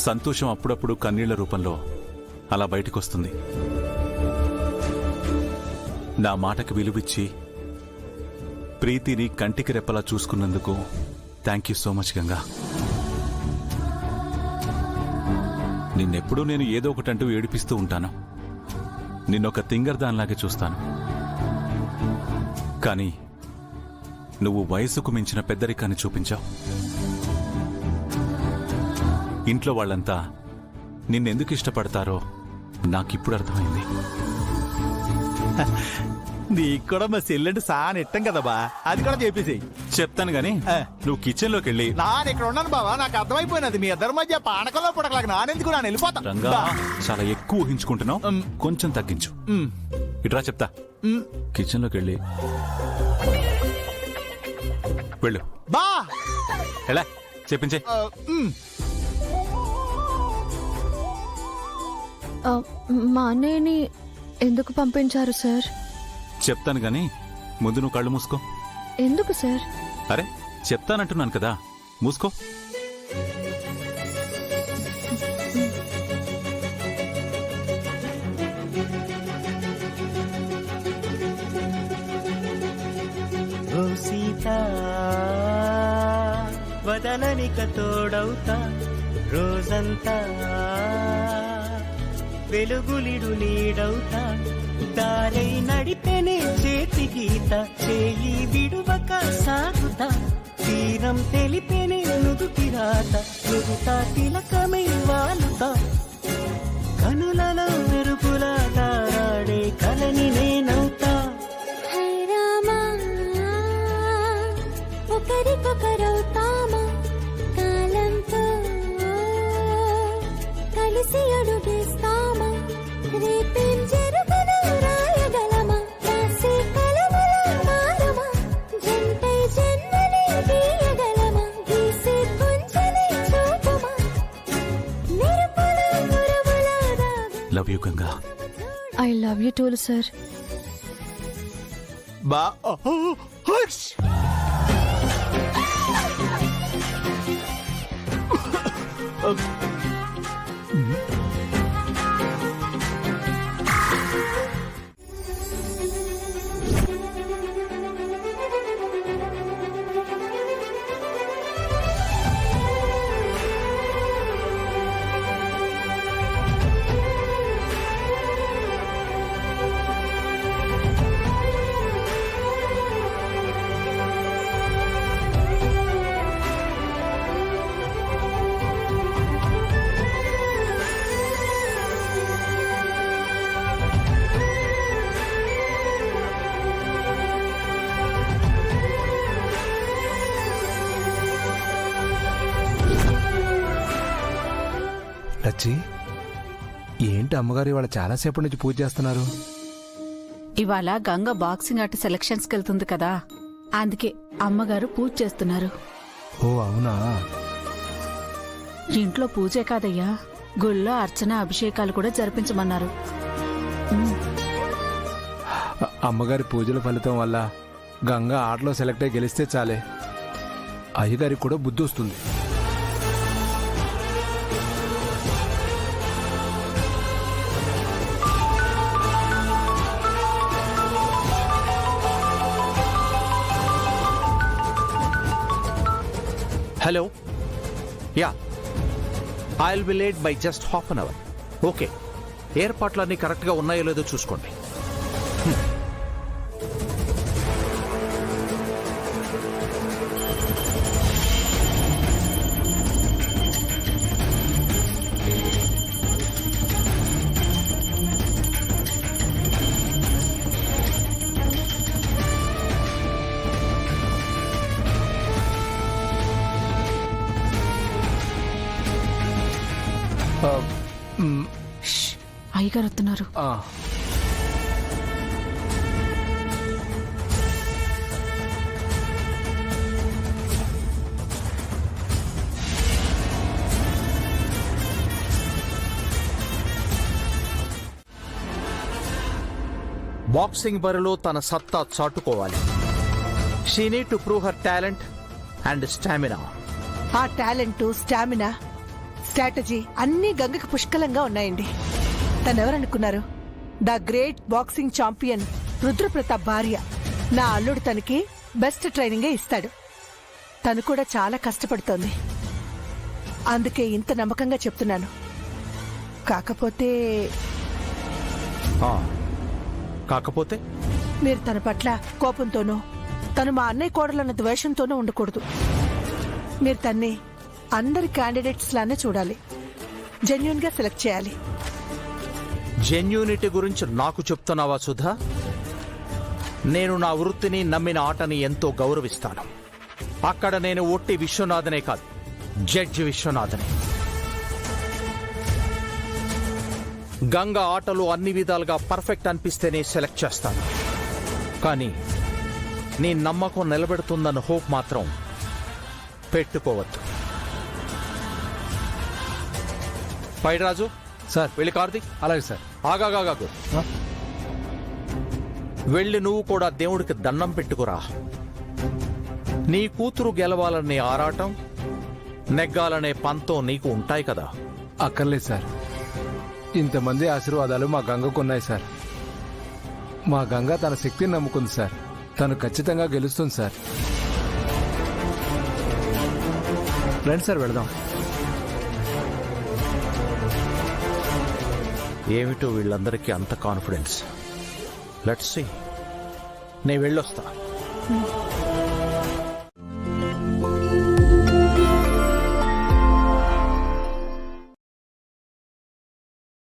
సంతోషం అప్పుడప్పుడు కన్నీళ్ల రూపంలో అలా బయటకొస్తుంది. నా మాటకి విలువిచ్చి ప్రీతిని కంటికి రెప్పలా చూసుకున్నందుకు thank you so much Ganga. నిన్నెప్పుడూ నేను ఏదో ఒకటంటూ ఏడిపిస్తూ ఉంటాను. నిన్నొక తింగర్దాన్లాగే చూస్తాను. కానీ నువ్వు వయసుకు మించిన పెద్దరికాన్ని చూపించావు. ఇంట్లో వాళ్ళంతా నిన్నెందుకు ఇష్టపడతారో నాకిప్పుడు అర్థమైంది. నీకు కూడా మా చెల్లెంటి సాని ఇట్టం కదా బా, అది కూడా చెప్పేసి చెప్తాను గాని నువ్వు కిచెన్ లోకి వెళ్ళి. నాన్న ఇక్కడ ఉన్నాను బావా, నాకు అర్థమైపోయినది. మీ ఇద్దరి మధ్య పానకల్లో పుడకలాగా నానెందుకు నాన్న వెళ్ళిపోతా. రంగా, చాలా ఎక్కువ ఊహించుకుంటున్నావు, కొంచెం తగ్గించు. ఇట్రా చెప్తా. కిచెన్ లోకి వెళ్ళి వెళ్ళు. బా ఎలా చెప్పించే. మా అన్నయ్యని ఎందుకు పంపించారు సార్? చెప్తాను గాని ముందు నువ్వు కళ్ళు మూసుకో. ఎందుకు సార్? అరే చెప్తానంటున్నాను కదా, మూసుకో. ఓ సీతా వదలనిక తోడవుతా, రోజంతా వెలుగులిడు నీడవుతా, దారై నడిపెనే చేతి గీత, చేయి విడువక సాగుతా, తీరం తెలిపెనే నుదుటి రాత, నుదుట తిలకమై వాలుతా, కనులలో మెరుపులా తారాడే కలని నేనవుతా. ఒకరికొకరవుతామా, కాలంతో కలిసి అడుగేస్తామా, రేపేం జరుగును రాయగలమా, రాసే కలములా మారమా, జంటై జన్మని తీయగలమా, గీసే కొంచెని చూపమా, మెరుపుల మురముల రాగం. Love you Ganga. I love you two sir. బా లచ్చి, ఏంటి అమ్మగారు ఇవాళ చాలాసేపటి నుంచి పూజ చేస్తున్నారు? ఇవాళ గంగ బాక్సింగ్ ఆట సెలక్షన్స్కి వెళ్తుంది కదా, అందుకే అమ్మగారు పూజ చేస్తున్నారు. ఓ అవునా? ఇంట్లో పూజే కాదయ్యా, గుళ్ళో అర్చన అభిషేకాలు కూడా జరిపించమన్నారు. అమ్మగారి పూజల ఫలితం వల్ల గంగ ఆటలో సెలెక్ట్ అయి గెలిస్తే చాలే, అయ్యగారికి కూడా బుద్ధి వస్తుంది. Hello, yeah, I will be late by just half an hour. Okay, ఏర్పాట్లన్నీ కరెక్ట్గా ఉన్నాయో లేదో చూసుకోండి. అయ్యగారు వస్తున్నారు. బాక్సింగ్ బరిలో తన సత్తా చాటుకోవాలి. She need to prove her talent and stamina. ఆ టాలెంట్, స్టామినా స్ట్రాటజీ అన్ని గంగకి పుష్కలంగా ఉన్నాయండి. తనెవరనుకున్నారు? The great boxing champion Rudrapratap భార్య. నా అల్లుడు తనకి బెస్ట్ ట్రైనింగే ఇస్తాడు. తను కూడా చాలా కష్టపడుతోంది. అందుకే ఇంత నమ్మకంగా చెప్తున్నాను. కాకపోతే కాకపోతే మీరు తన పట్ల కోపంతోనూ తను మా అన్నయ్య కోడలన్న ద్వేషంతోనూ ఉండకూడదు. మీరు తన్ని అందరి క్యాండిడేట్స్ లానే చూడాలి. జెన్యూన్ గా సెలెక్ట్ చేయాలి. జెన్యూనిటీ గురించి నాకు చెప్తున్నావా సుధా? నేను నా వృత్తిని నమ్మిన ఆటని ఎంతో గౌరవిస్తాను. అక్కడ నేను ఒట్టి విశ్వనాథనే కాదు, జడ్జి విశ్వనాథనే. గంగ ఆటలు అన్ని విధాలుగా పర్ఫెక్ట్ అనిపిస్తేనే సెలెక్ట్ చేస్తాను. కానీ నీ నమ్మకం నిలబెడుతుందన్న హోప్ మాత్రం పెట్టుకోవద్దు. పైరాజు సార్. వెళ్ళి కార్తీక్. అలాగే సార్. ఆగాగాగు. వెళ్ళి నువ్వు కూడా దేవుడికి దండం పెట్టుకురా. నీ కూతురు గెలవాలనే ఆరాటం, నెగ్గాలనే పంతం నీకు ఉంటాయి కదా. అక్కర్లేదు సార్. ఇంతమంది ఆశీర్వాదాలు మా గంగకు ఉన్నాయి సార్. మా గంగ తన శక్తిని నమ్ముకుంది సార్. తను ఖచ్చితంగా గెలుస్తుంది సార్. రండి సార్, వెళదాం. ఏమిటో వీళ్ళందరికీ అంత కాన్ఫిడెన్స్. Let's see. నేను వెళ్ళొస్తా.